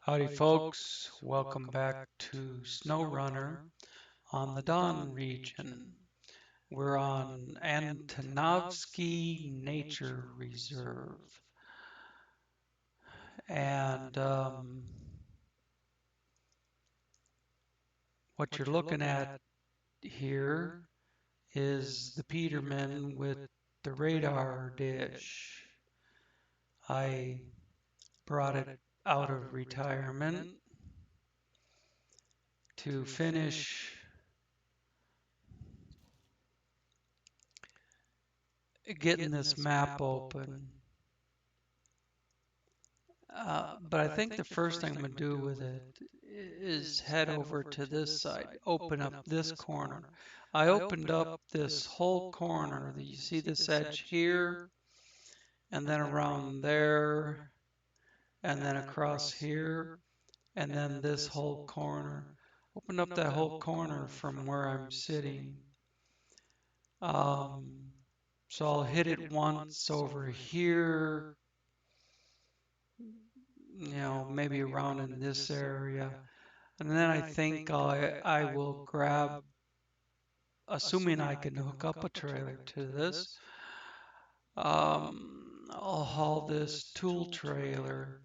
Howdy folks, welcome back to SnowRunner on the Don Region. We're on Antonovsky Nature Reserve. And what you're looking at here is the Peterman with the radar dish. I brought it out of retirement to finish getting this map open. But I think the first thing I'm going to do with it is head over to this side, open up this corner. I opened up this whole corner. You see this edge here, and then around there, and then across here, and then this whole corner. Open up that whole corner from where I'm sitting. So I'll hit it once over here, maybe around in this area. And then I think I will grab, assuming I can hook up a trailer to this, I'll haul this tool trailer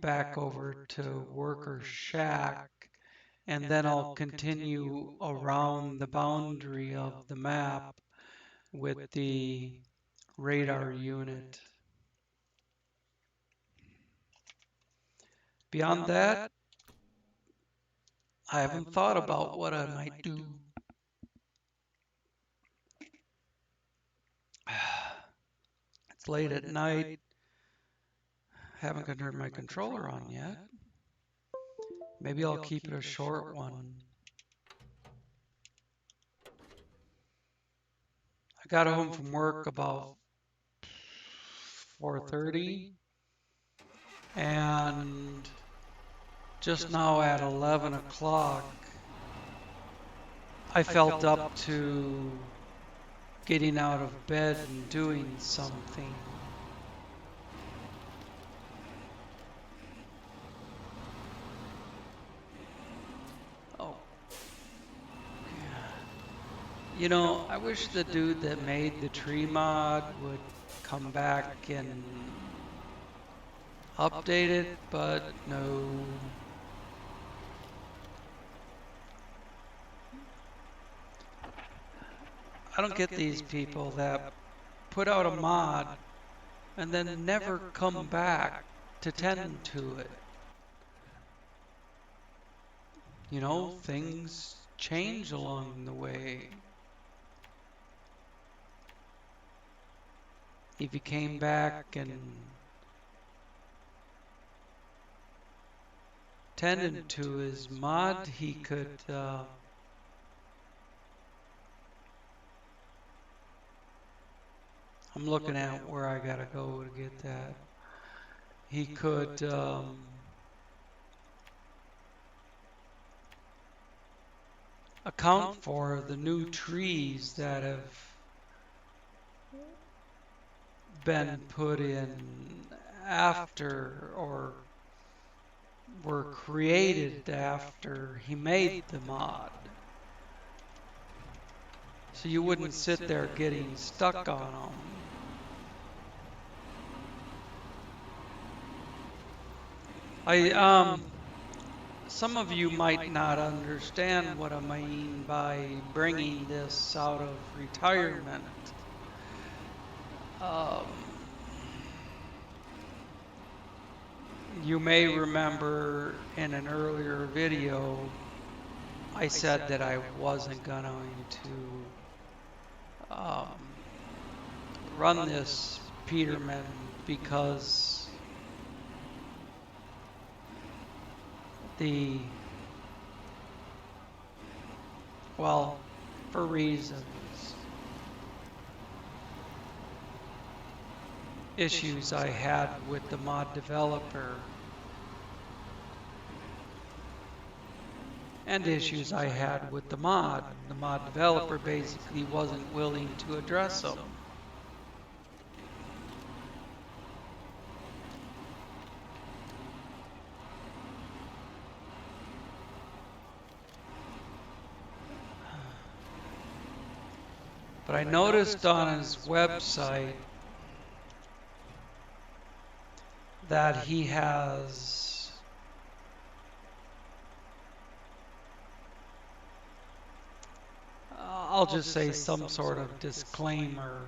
back over to Worker Shack, and then I'll continue around the boundary of the map with the radar unit. Beyond that, I haven't thought about what I might do. It's late at night. Haven't turned my controller on yet. Maybe I'll keep it a short one. I got home from work about 4:30, and just now at 11 o'clock, I felt up to getting out of bed and doing something. Oh, yeah. I wish the dude that made the tree mod would come back and update it, but no. I don't get these people that put out a mod and then never come back to tend to it. Things change along the way. If he came back and tended to his mod, he could I'm looking at where I gotta go to get that. He could account for the new trees that have been put in after, or were created after he made the mod. So you wouldn't sit there getting stuck on them. Some of you might not understand what I mean by bringing this out of retirement. You may remember in an earlier video, I said that I wasn't going to run this Peterman because for reasons. Issues I had with the mod developer, and issues I had with the mod. The mod developer basically wasn't willing to address them. But I noticed on his website that he has I'll just say some sort of disclaimer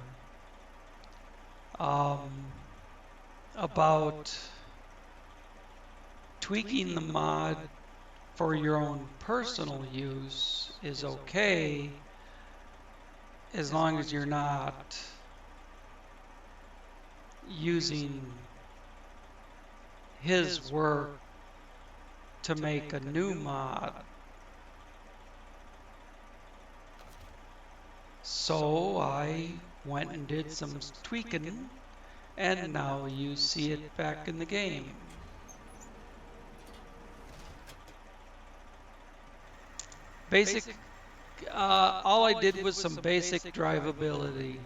um, about tweaking the mod for your own personal use is okay as long as you're not using his work to make a new mod. So I went and did some tweaking, and now you see it back in the game. Basic, all I did was some basic drivability.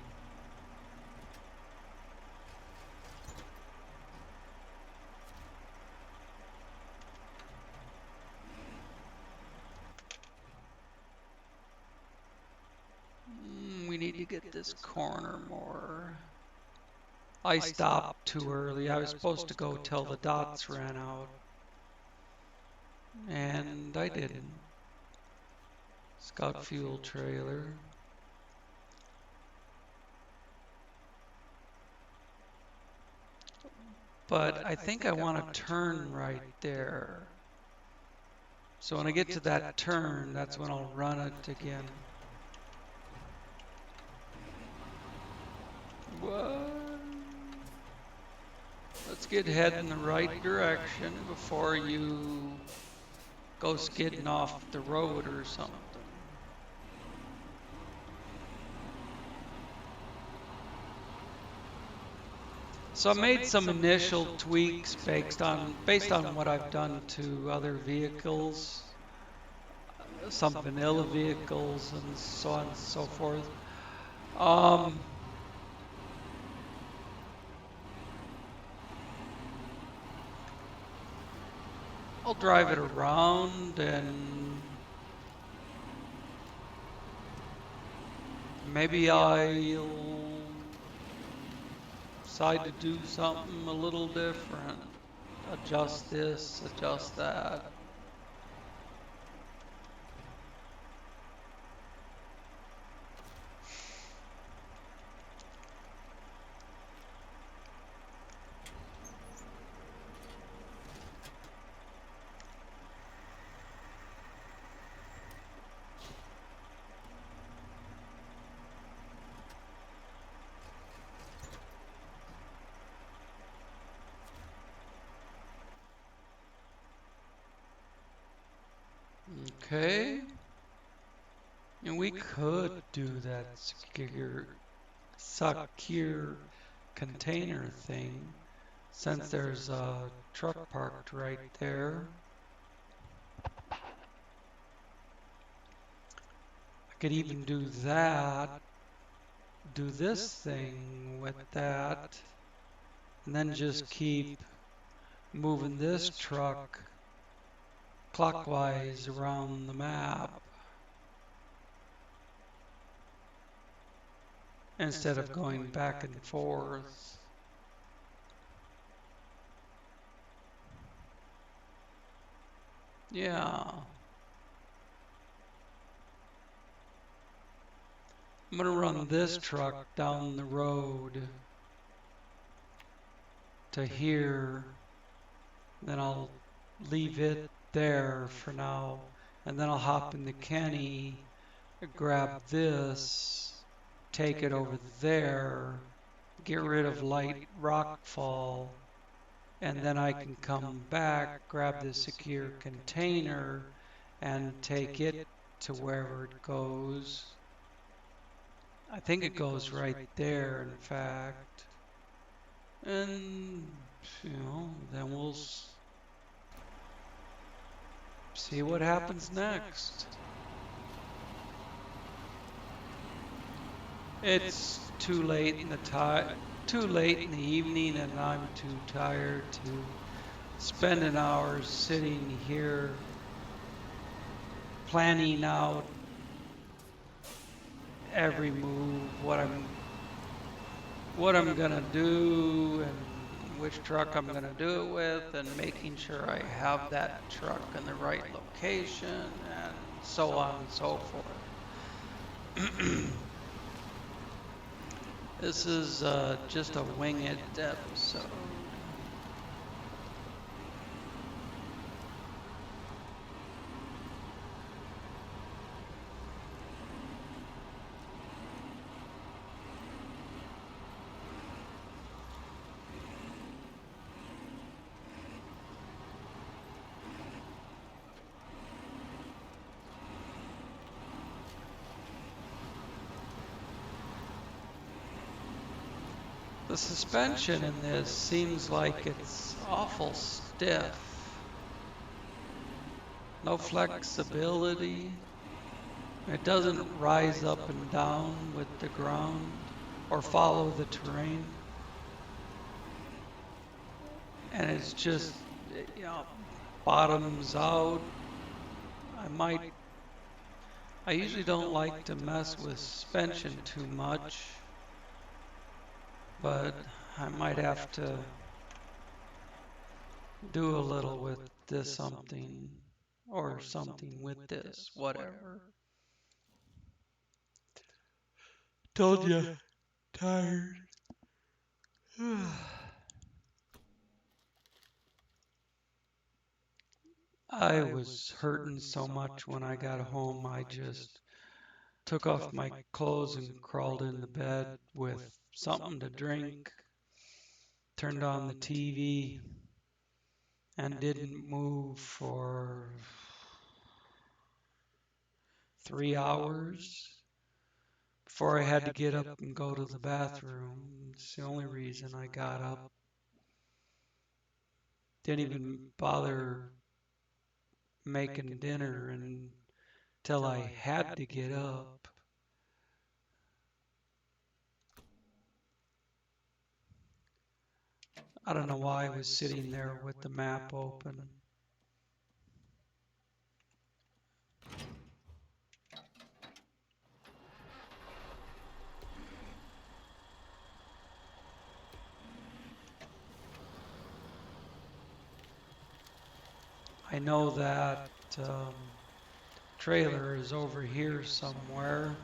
We need to get this corner more. I stopped too early. I was supposed to go till the dots ran out. And I didn't. Scout fuel trailer. But I think I want to turn right there. So when I get to that turn, that's when I'll run it again. What? Let's get heading in the right direction before you go skidding off the road or something. So I made some initial tweaks based on what I've done to other vehicles, some vanilla vehicles, and so on and so forth. I'll drive it around and maybe I'll decide to do something a little different. Adjust this, adjust that. Okay. And we could do that secure container thing since there's a truck parked right there. I could even do that, do this thing with that, and then just keep moving this truck clockwise around the map instead of going back and forth. Yeah. I'm going to run this truck down the road to here, then I'll leave it there for now, and then I'll hop in the Kenny, grab this, take it over there, get rid of light rockfall, and then I can come back, grab the secure container, and take it to wherever it goes. I think it goes right there, in fact. And, then we'll see what happens next. It's too late in the evening, and I'm too tired to spend an hour sitting here planning out every move, what I'm gonna do and which truck I'm gonna do it with, and making sure I have that truck in the right location, and so on and so forth. This is just a wing it episode. The suspension in this seems like it's awful stiff. No flexibility. It doesn't rise up and down with the ground or follow the terrain. And it's just, you know, bottoms out. I usually don't like to mess with suspension too much, but I might have to do a little with this something or something with this, whatever. Told you, tired. I was hurting so much when I got home, I just took off my clothes and crawled in the bed with something to drink, turned on the TV, and didn't move for 3 hours before I had to get up and go to the bathroom. It's the only reason I got up. Didn't even bother making dinner until I had to get up. I don't know why I was sitting there with the map open. I know that trailer is over here somewhere.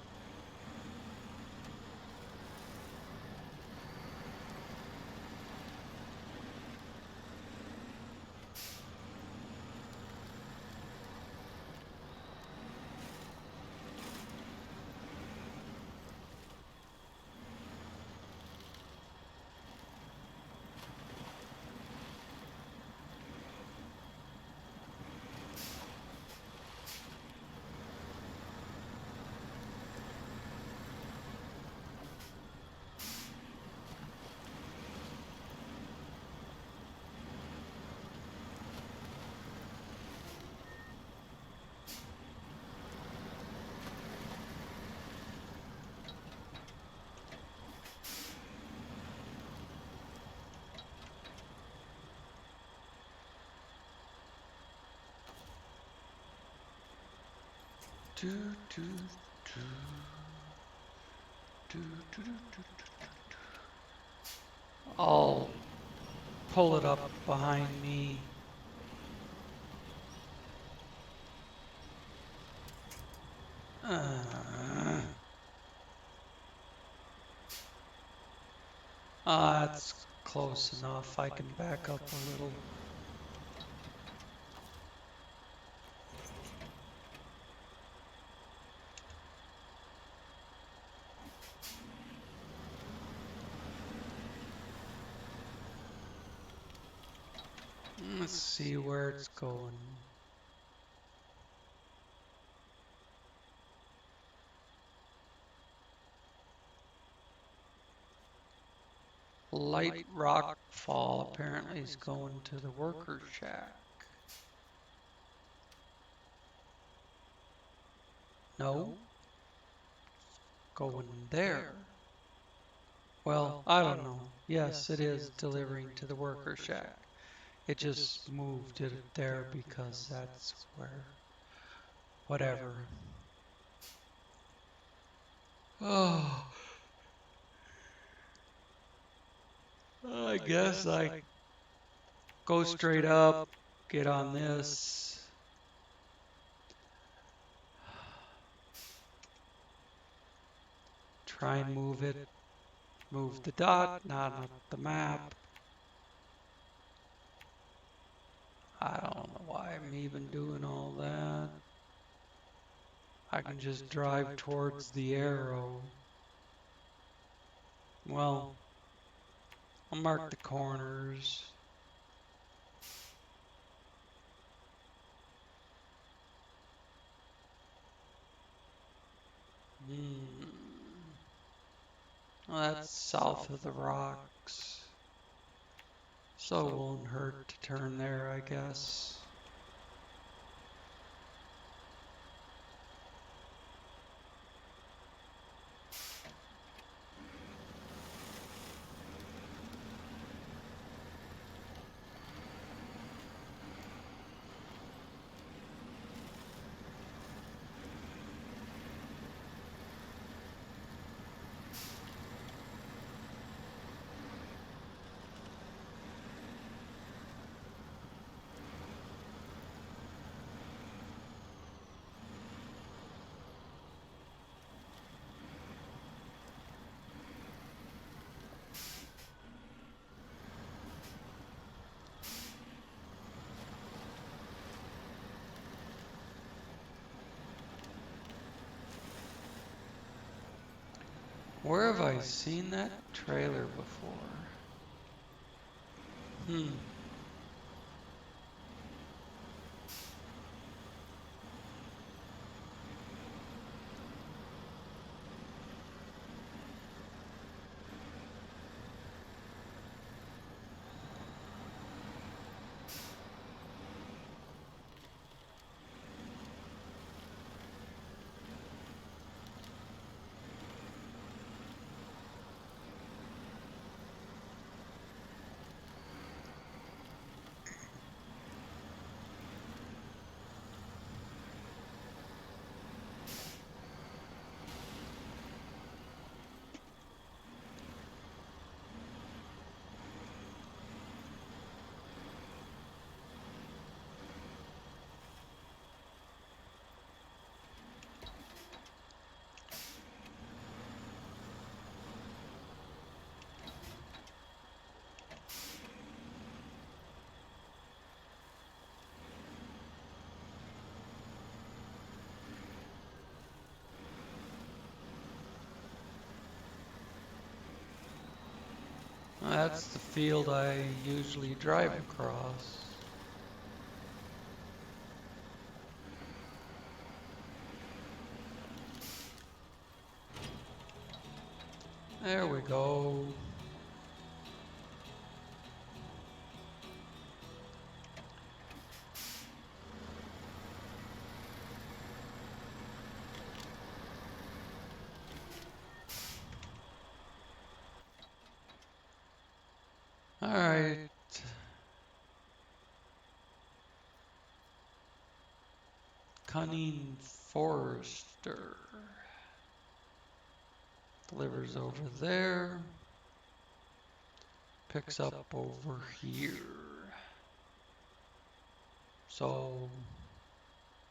Do, do, do. Do, do, do, do, do. I'll pull it up behind me. That's close enough. I can back up a little. Let's see where it's going. Light rock fall apparently is going to the worker shack. No? Going there. Well, I don't know. Yes, it is delivering to the worker shack. It just moved it there because that's where, whatever. Oh, I guess I go straight up, get on this. Try and move it. Move the dot, not the map. I don't know why I'm even doing all that. I can just drive towards the arrow. Well, I'll mark the corners. Well, that's south of the rocks. So it won't hurt to turn there, I guess. Where have I seen that trailer before? That's the field I usually drive across. There we go. All right. Cunning Forester delivers over there, picks up over here. So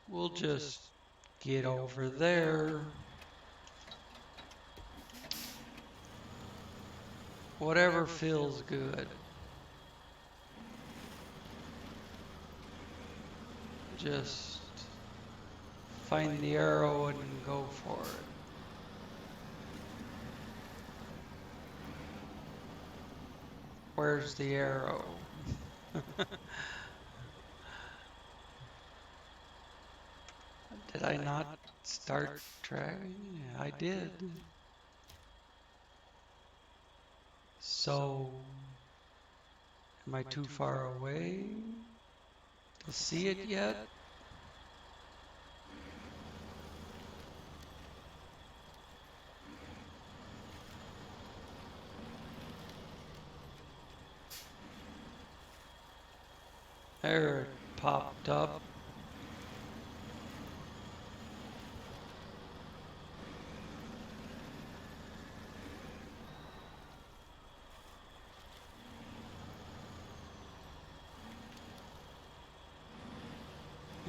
we'll just get over there. Whatever feels good. Just find the arrow and go for it. Where's the arrow? Did I not start tracking? I did. So, am I too far away to see it yet? There it popped up.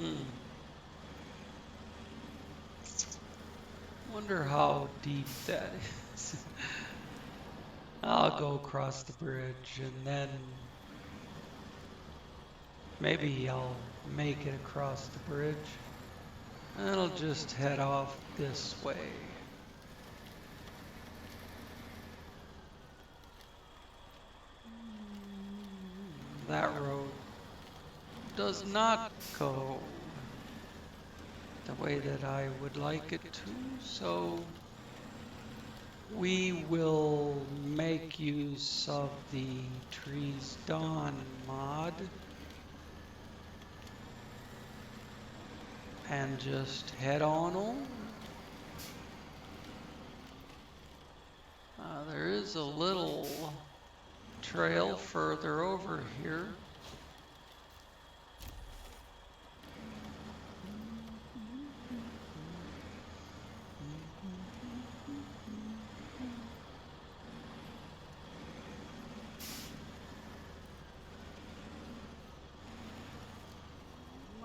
Hmm. Wonder how deep that is. I'll go across the bridge and then maybe I'll make it across the bridge. And I'll just head off this way. That road does not go the way that I would like it to, so we will make use of the Trees Dawn mod and just head on over. There is a little trail further over here.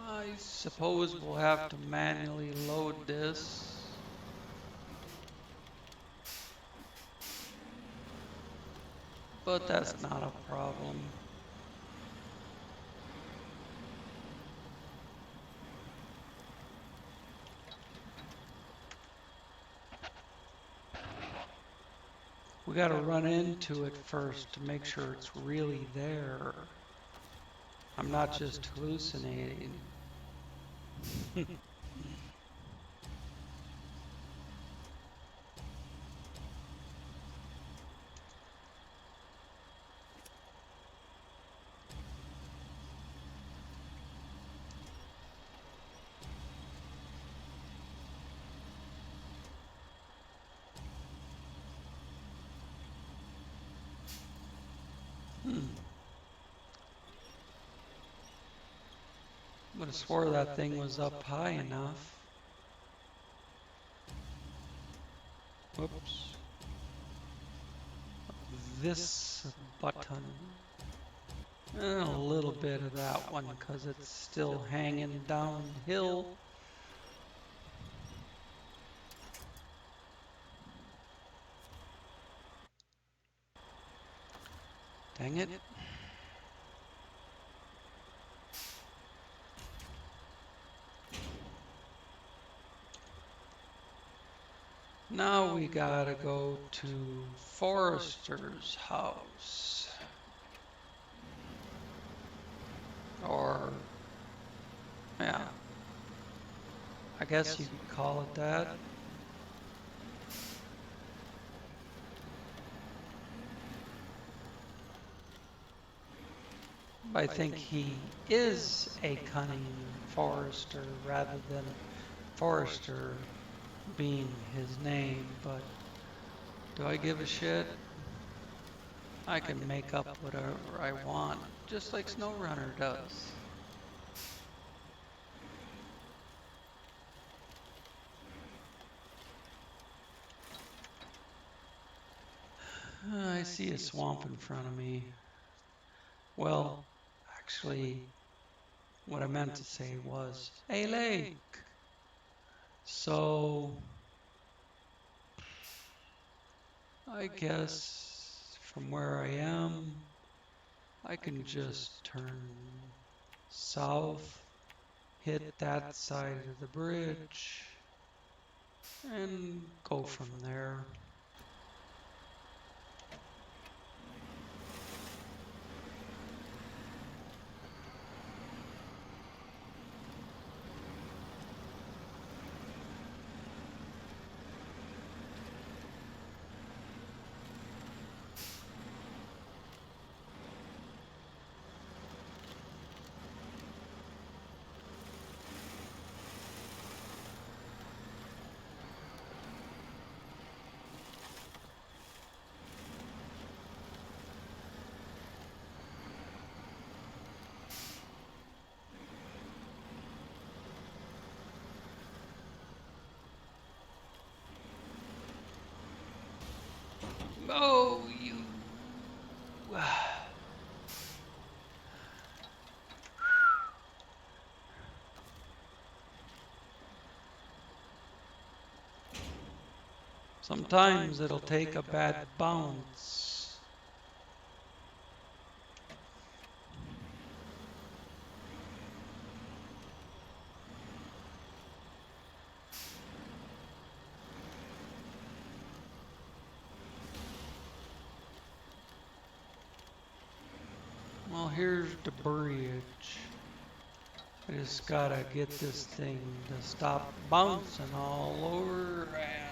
I suppose we'll have to manually load this. But that's not a problem. We got to run into it first to make sure it's really there. I'm not just hallucinating. Would have swore that thing was up high enough. Whoops. This button. And a little bit of that one because it's still hanging downhill. Dang it. Now we gotta go to Forester's house. Or, yeah, I guess you could call it that. I think he is a cunning forester rather than Forester being his name, but do I give a shit? I can make up whatever I want, just like SnowRunner does. I see a swamp in front of me. Well, actually, what I meant to say was a lake. So, I guess from where I am, I can just turn south, hit that side of the bridge, and go from there. Oh, you. Sometimes it'll take a bad bounce. Well, here's the bridge. I just gotta get this thing to stop bouncing all over and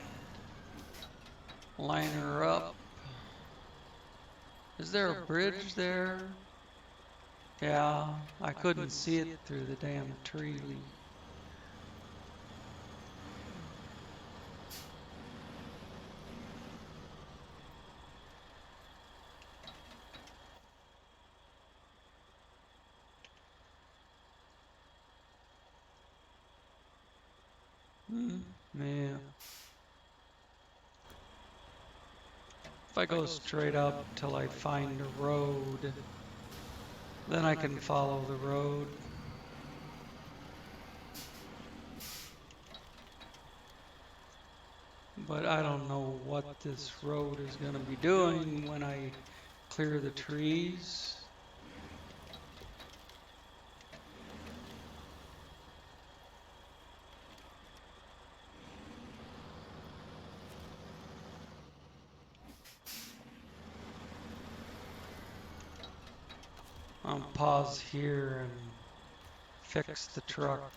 line her up. Is there a bridge there? Yeah, I couldn't see it through the damn tree leaf. Yeah. If I go straight up till I find a road, then I can follow the road. But I don't know what this road is going to be doing when I clear the trees. I'll pause here and fix the truck.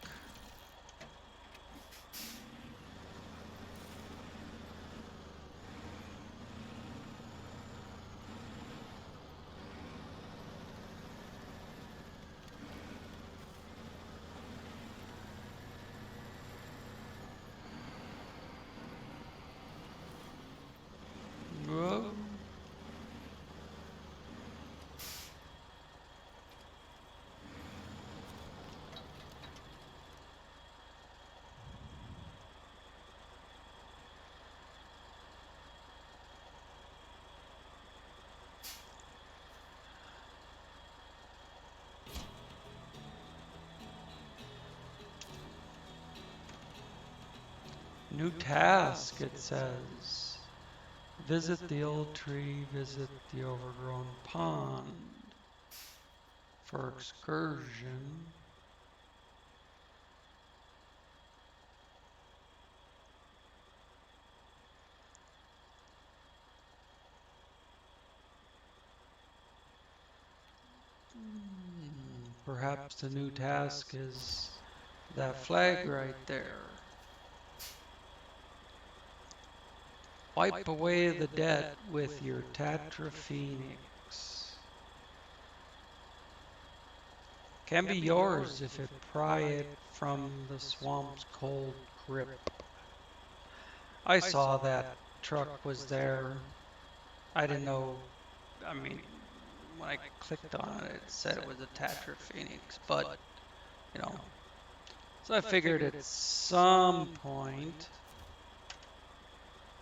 Whoa. New task, it says. Visit the old tree, visit the overgrown pond for excursion. Perhaps the new task is that flag right there. Wipe away the debt with your Tatra Phoenix. Can be yours if it pry it from the swamp's cold grip. I saw that truck was there. I didn't know, I mean, when I clicked on it, it said it was a Tatra Phoenix, but, you know. So I figured at some point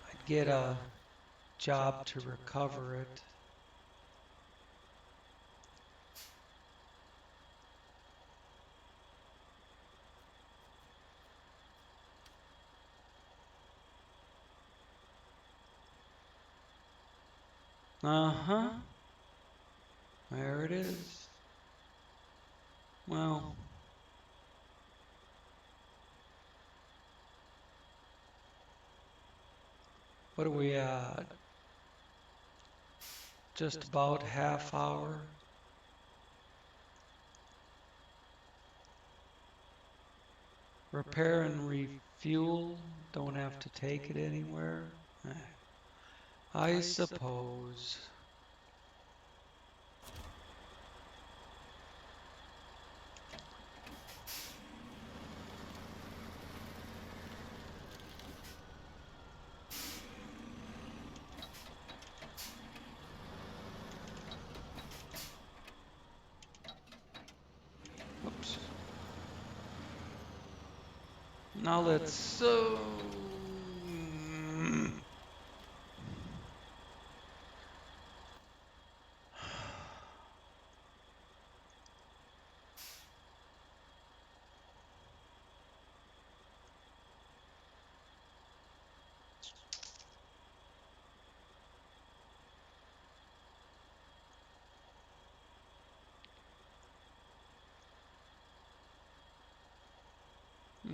I'd get a job to recover it. Uh-huh. There it is. Well, what are we at? Just about half hour. Repair and refuel. Don't have to take it anywhere. I suppose. Oops. Now let's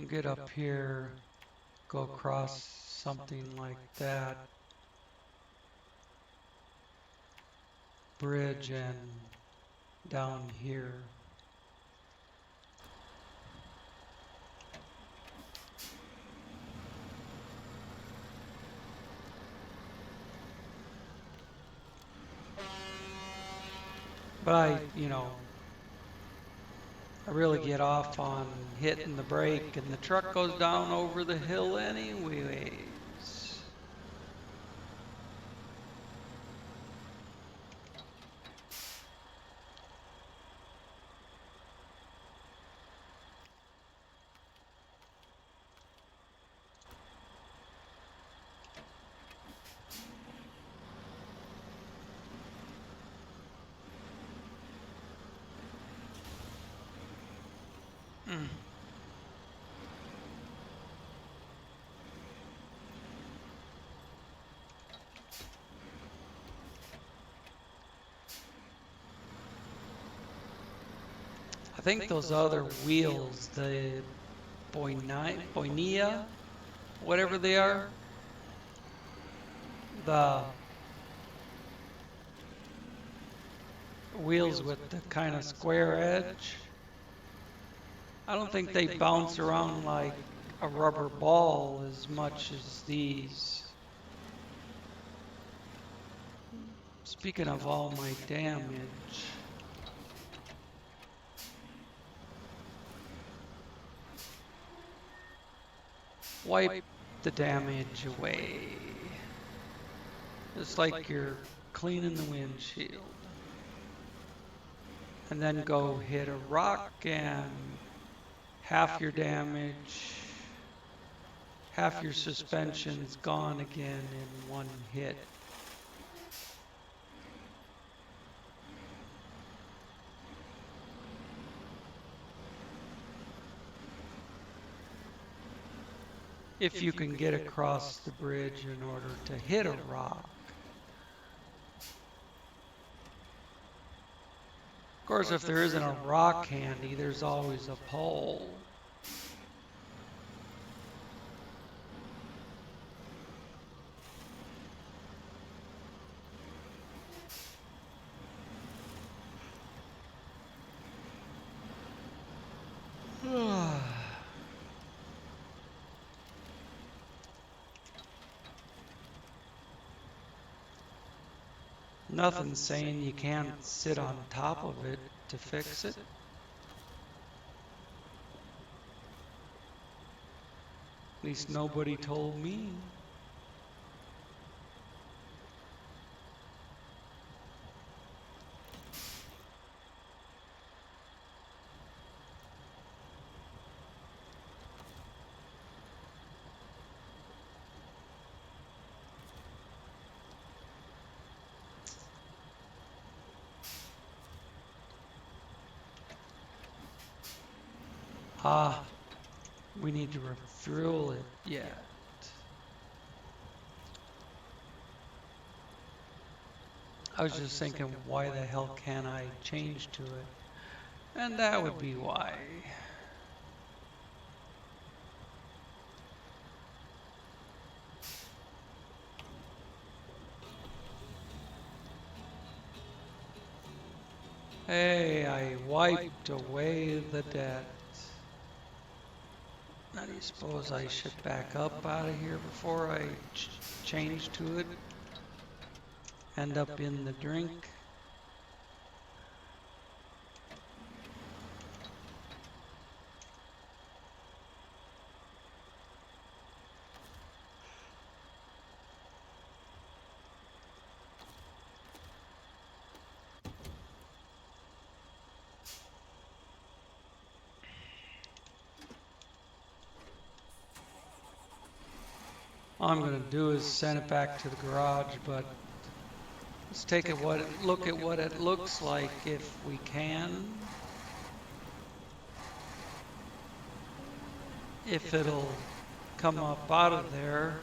get up here, go across something like that bridge and down here. But I really get off on hitting the brake and the truck goes down over the hill anyways. I think those other wheels, the Boinia, whatever they are, the wheels with the kind of square edge, I don't think they bounce around like a rubber ball as much as these. Speaking of all my damage, wipe the damage away. It's like you're cleaning the windshield. And then go hit a rock and half your damage, half your suspension's gone again in one hit. If you can get across the bridge in order to hit a rock. Of course, if there isn't a rock handy, there's always a pole. Nothing's saying you can't sit on top of it to fix it. At least nobody told me. Ah, we need to refuel it yet. I was just thinking, why the hell can't I change to it? And that would be why. Hey, I wiped away the debt. Now do you suppose I should back up out of here before I change to it? End up in the drink? All I'm going to do is send it back to the garage, but let's take it look at what it looks like if we can. If it'll come up out of there.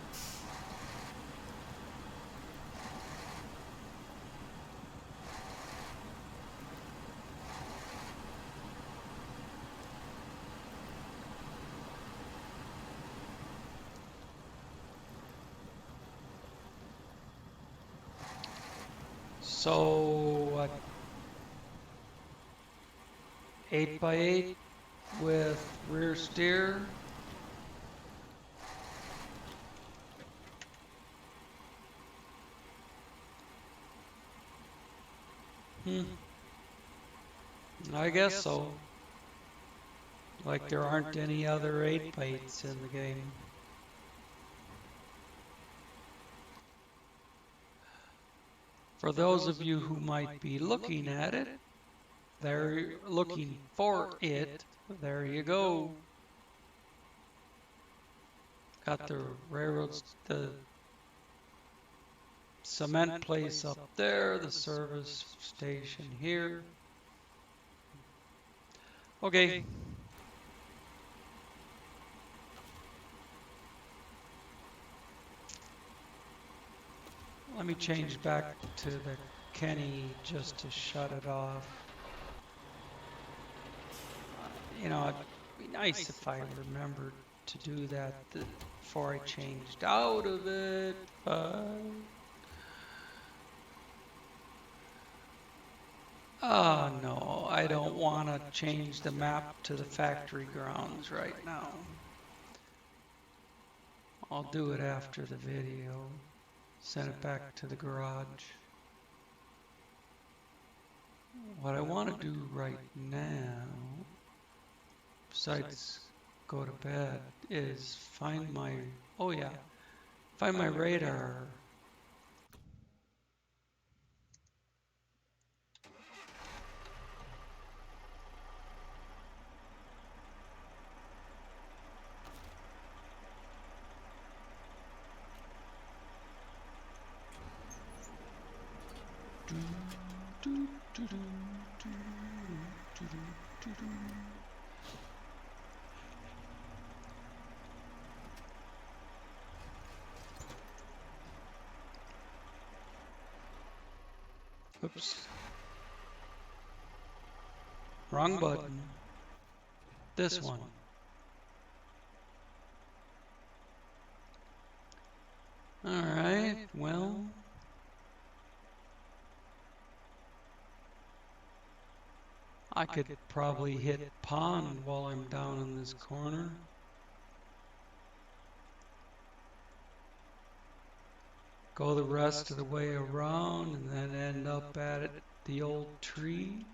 So 8x8 with rear steer. I guess so. Like there aren't any other 8x8s in the game. For those of you who might be looking at it, they're looking for it. There you go. Got the railroads, the cement place up there, the service station here. Okay. Let me change back to the Kenny just to shut it off. You know, it'd be nice if I remembered to do that before I changed out of it, but oh no, I don't want to change the map to the factory grounds right now. I'll do it after the video. Send it back to the garage. What I want to do right now, besides go to bed, is find my, oh yeah, find my radar. Oops. Wrong button. This one. All right, well. I could probably hit pond while I'm down in this corner. Go the rest of the way around and then end up at the old tree.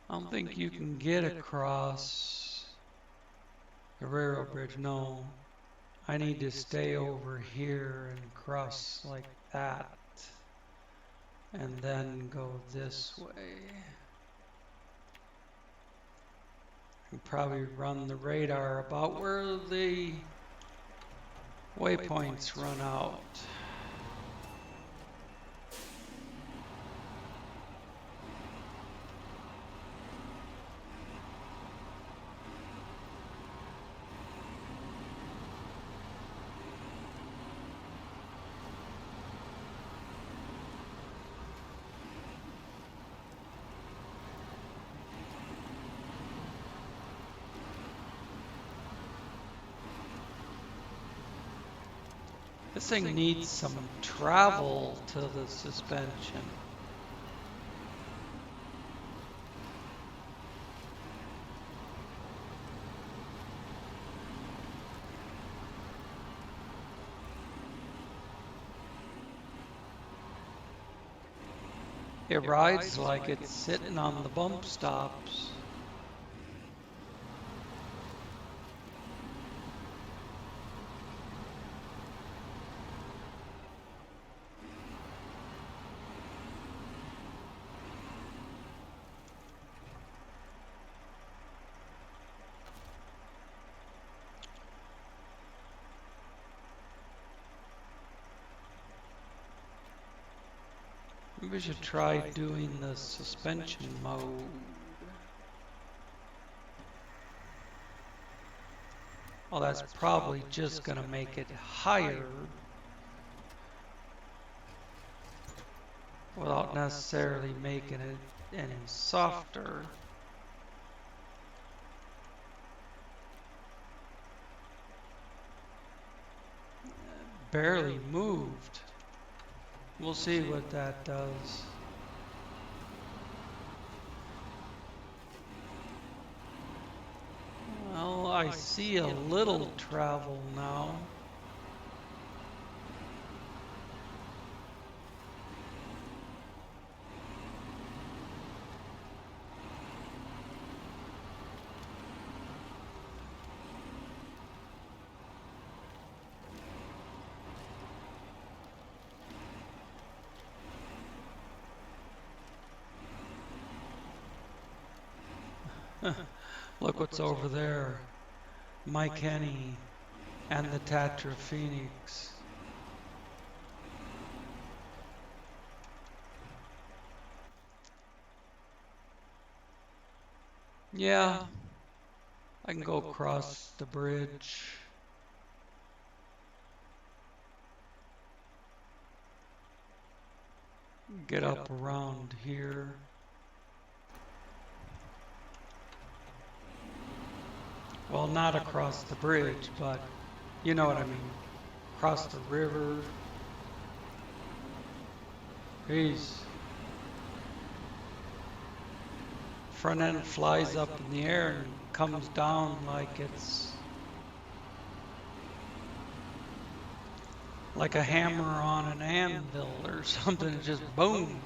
I don't think you can get across the railroad bridge. No, I need to stay over here and cross like that and then go this way. And probably run the radar about where the waypoints run out. This thing needs some travel to the suspension. It rides like it's sitting on the bump stops. Maybe we should try doing the suspension mode. Well, that's probably just going to make it higher without necessarily making it any softer. Barely moved. We'll see what that does. Well, I see a little travel now. Look what's over there. Mike Henny and the Tatra Phoenix. Yeah, I can go across the bridge. Get up around here. Well, not across the bridge, but you know what I mean. Across the river. Jeez. Front end flies up in the air and comes down like it's like a hammer on an anvil or something. It just boom.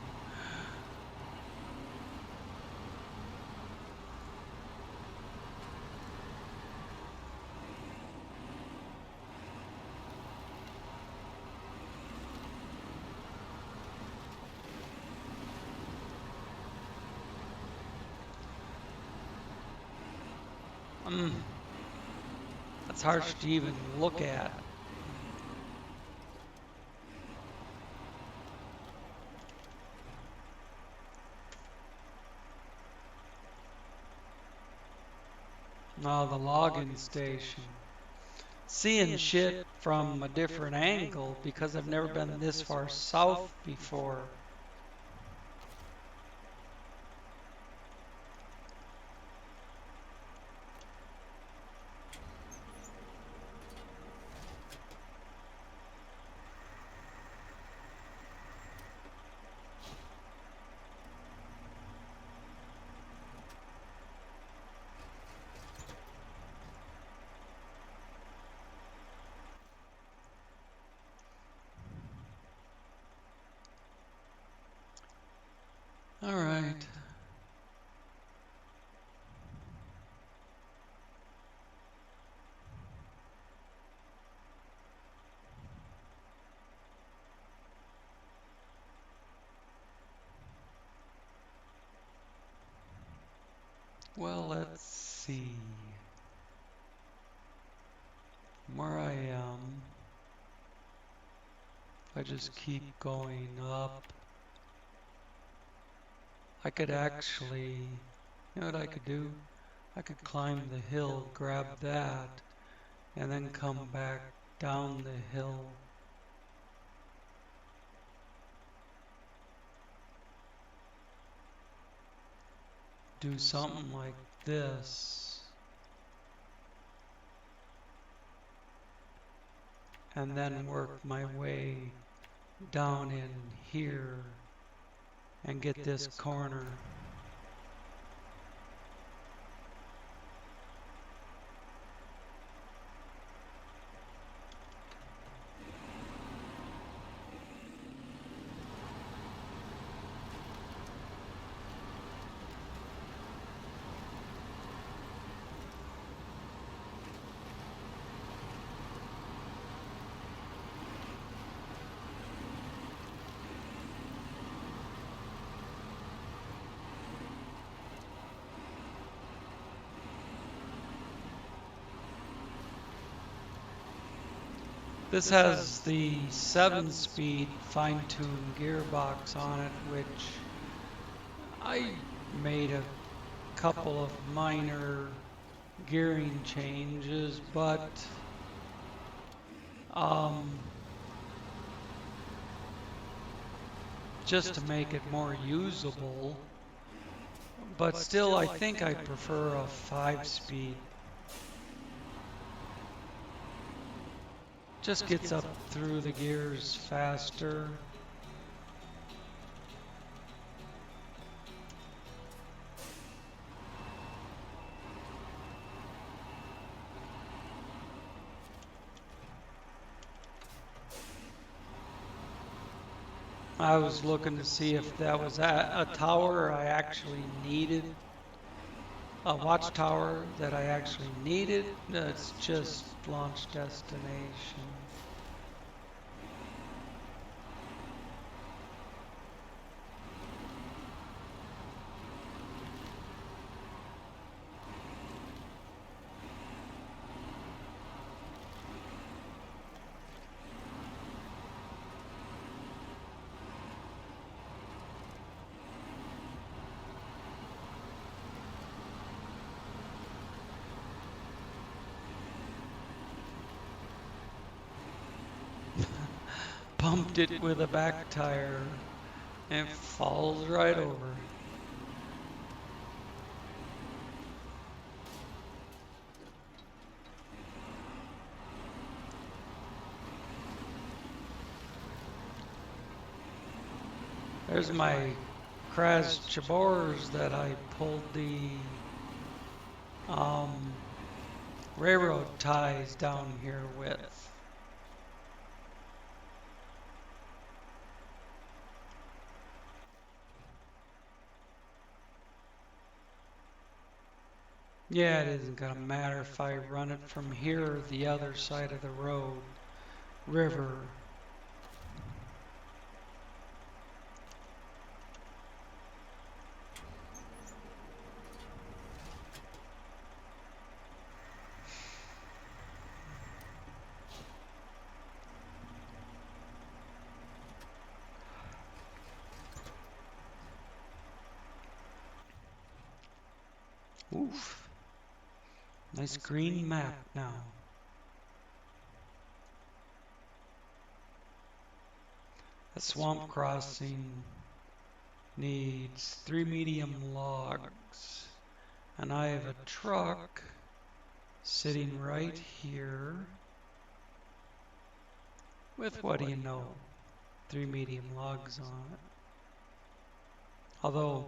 That's harsh to even look at. Now the logging station. Seeing shit from a different angle because I've never been this far south before. All right. Well, let's see. Where I am, if I just keep going up, I could actually, you know what I could do? I could climb the hill, grab that, and then come back down the hill. Do something like this. And then work my way down in here and get this corner. This has the 7-speed fine-tuned gearbox on it, which I made a couple of minor gearing changes, but um, just to make it more usable. But still, I think I prefer a 5-speed. Just gets up through the gears faster. I was looking to see if that was a tower I actually needed, a watchtower that I actually needed. It's just launch destination. Bumped it with a back tire and it falls right over. There's my Kraz Chabors that I pulled the um, railroad ties down here with. Yeah, it isn't gonna matter if I run it from here or the other side of the river. Oof, nice green map now. A swamp crossing needs 3 medium logs, and I have a truck sitting right here with, what do you know, 3 medium logs on it. Although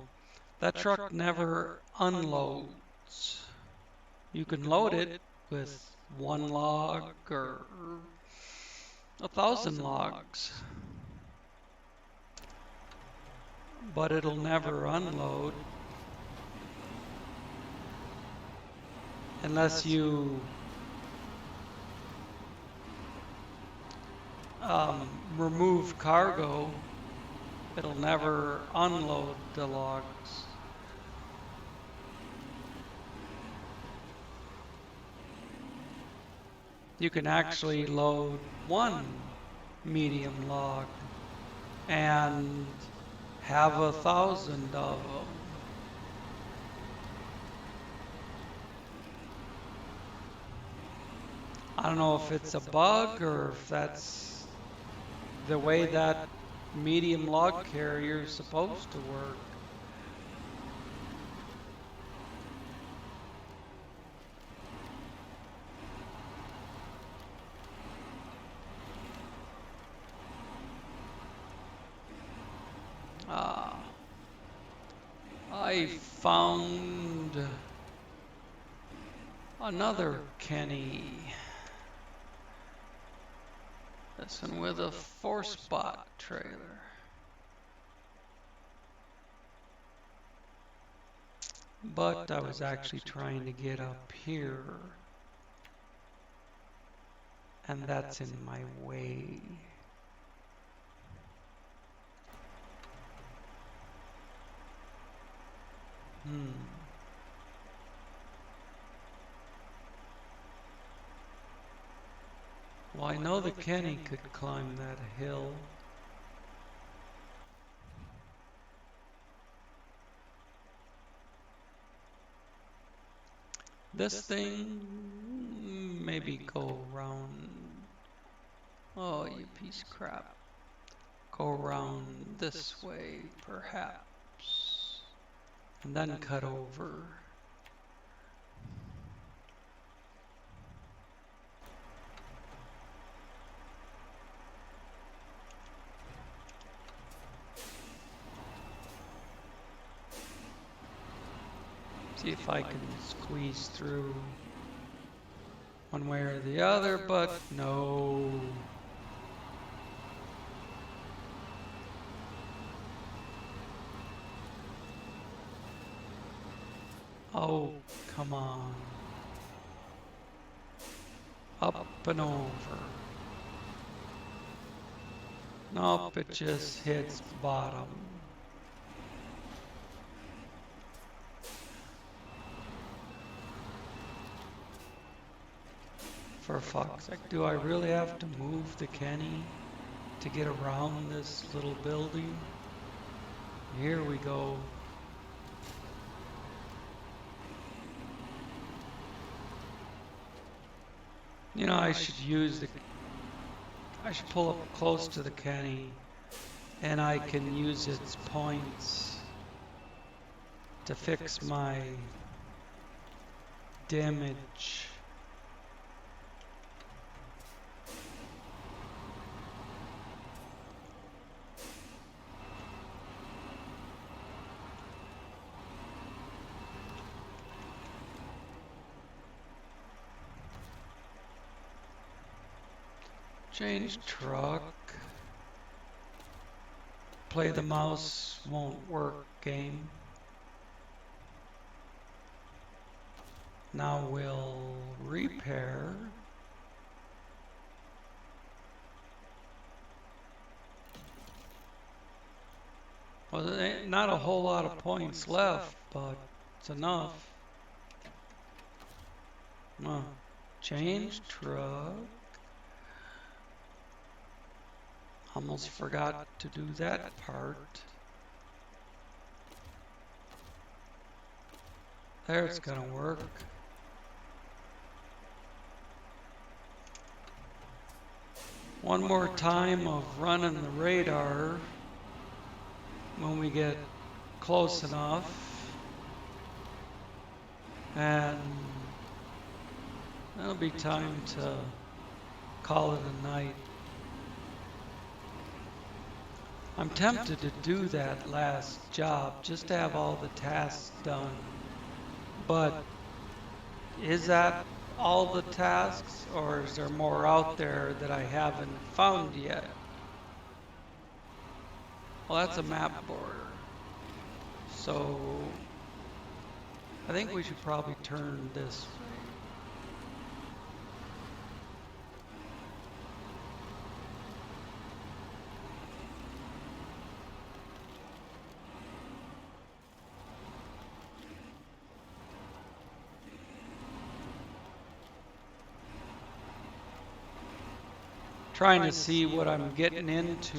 that truck never unloads. You can load it with 1 log or 1,000 logs, but it'll never unload unless you remove cargo. It'll never unload the logs. You can actually load 1 medium log and have 1,000 of them. I don't know if it's a bug or if that's the way that medium log carrier is supposed to work. I found another Kenny. This one with a 4-spot trailer. But I was actually trying to get up here, and that's in my way. Why know the Kenny could climb that hill. This thing maybe go around. Oh, you piece of crap. Go around this way, perhaps. And then cut over. See if I can squeeze through one way or the other, but no. Oh, come on. Up and over. Nope, it just hits bottom. For fuck's sake, do I really have to move the Kenny to get around this little building? Here we go. You know, I should pull up close to the Kenny, and I can use its points to fix my damage. Change truck. Play the mouse won't work game. Now we'll repair. Well, there ain't not a whole lot of points left, but it's enough. Change truck. Almost forgot to do that part. There, it's gonna work. One more time of running the radar when we get close enough. And that'll be time to call it a night. I'm tempted to do that last job just to have all the tasks done. But is that all the tasks, or is there more out there that I haven't found yet? Well, that's a map border. So I think we should probably turn this way. Trying to see what I'm getting into.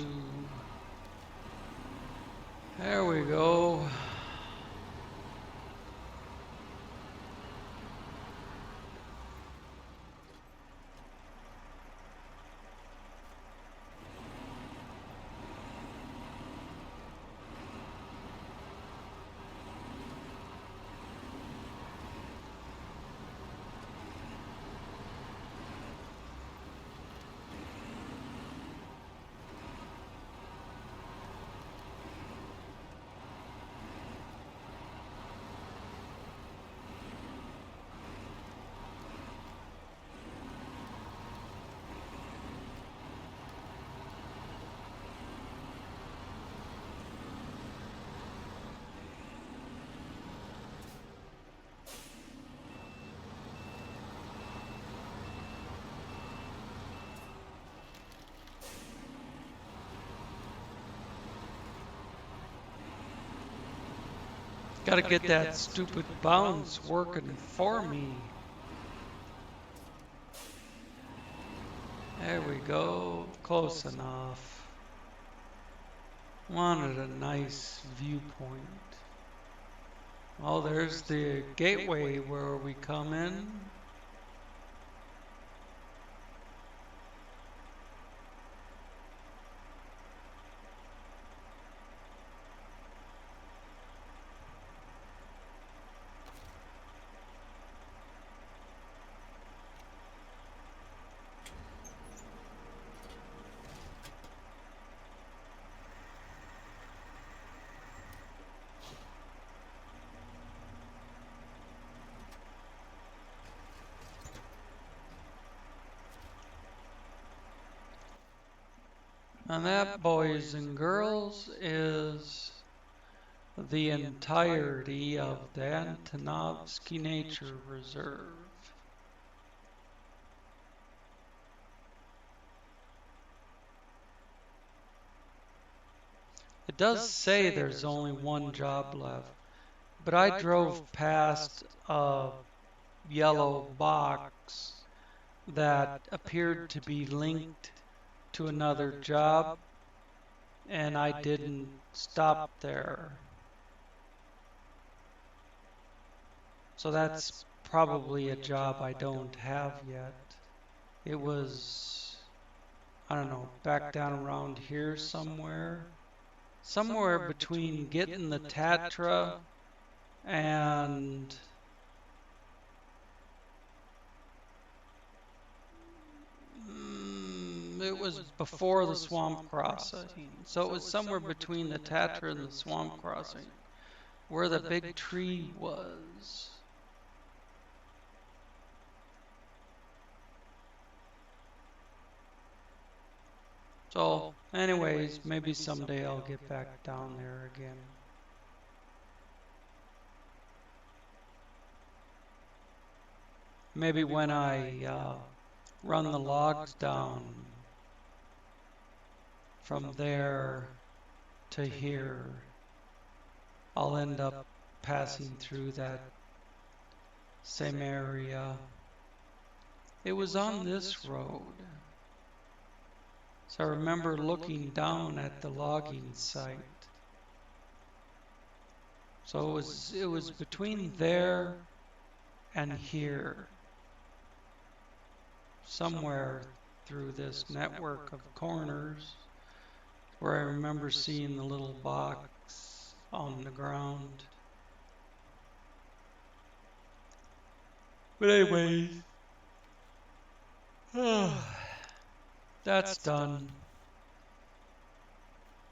There we go. Got to get that stupid bounce working for me. There we go. Close enough. Wanted a nice viewpoint. Oh, there's the gateway where we come in. And that, boys and girls, is the entirety of the Antonovsky Nature Reserve. It does say there's only one job left, but I drove past a yellow box that appeared to be linked to another job, and I didn't stop there. So that's probably a job I don't have yet. It was, I don't know, back down around here somewhere. Somewhere between getting the Tatra and it was before the swamp crossing. So it was somewhere between the Tatra and the swamp crossing where the big tree was. So, anyways, maybe someday I'll get back down there again. Maybe when I run the logs down from there to here, I'll end up passing through that same area. It was on this road. So I remember looking down at the logging site. So it was between there and here, somewhere through this network of corners, where I remember seeing the little box on the ground. But anyways, that's done.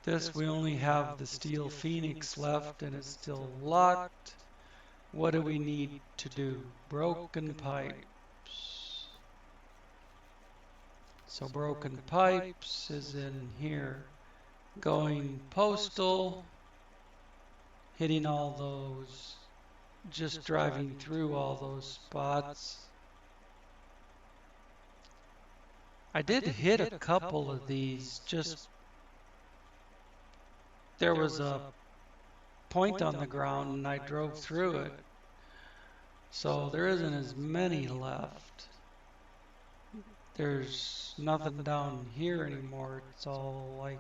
This, we only have the steel phoenix left and it's still locked. What do we need to do? Broken pipes. So broken pipes is in here. Going postal, hitting all those, just driving through all those spots. I did hit a couple of these, just there was a point on the ground and I drove through it. So there isn't as many left. There's nothing down here anymore. It's all like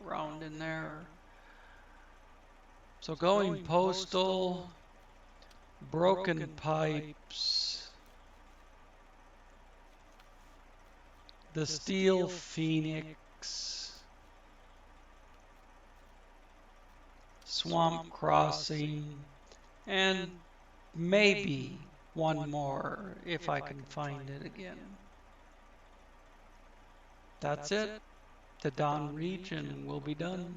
around in there. So going postal, broken pipes, the steel phoenix, swamp crossing, and maybe one more if I can find it again. That's it. The Don region will be done.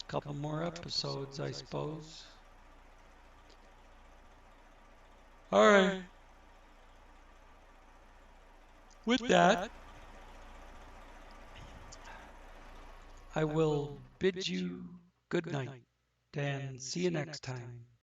Couple more episodes, I suppose. Alright. With that, I will bid you good night and see you next time.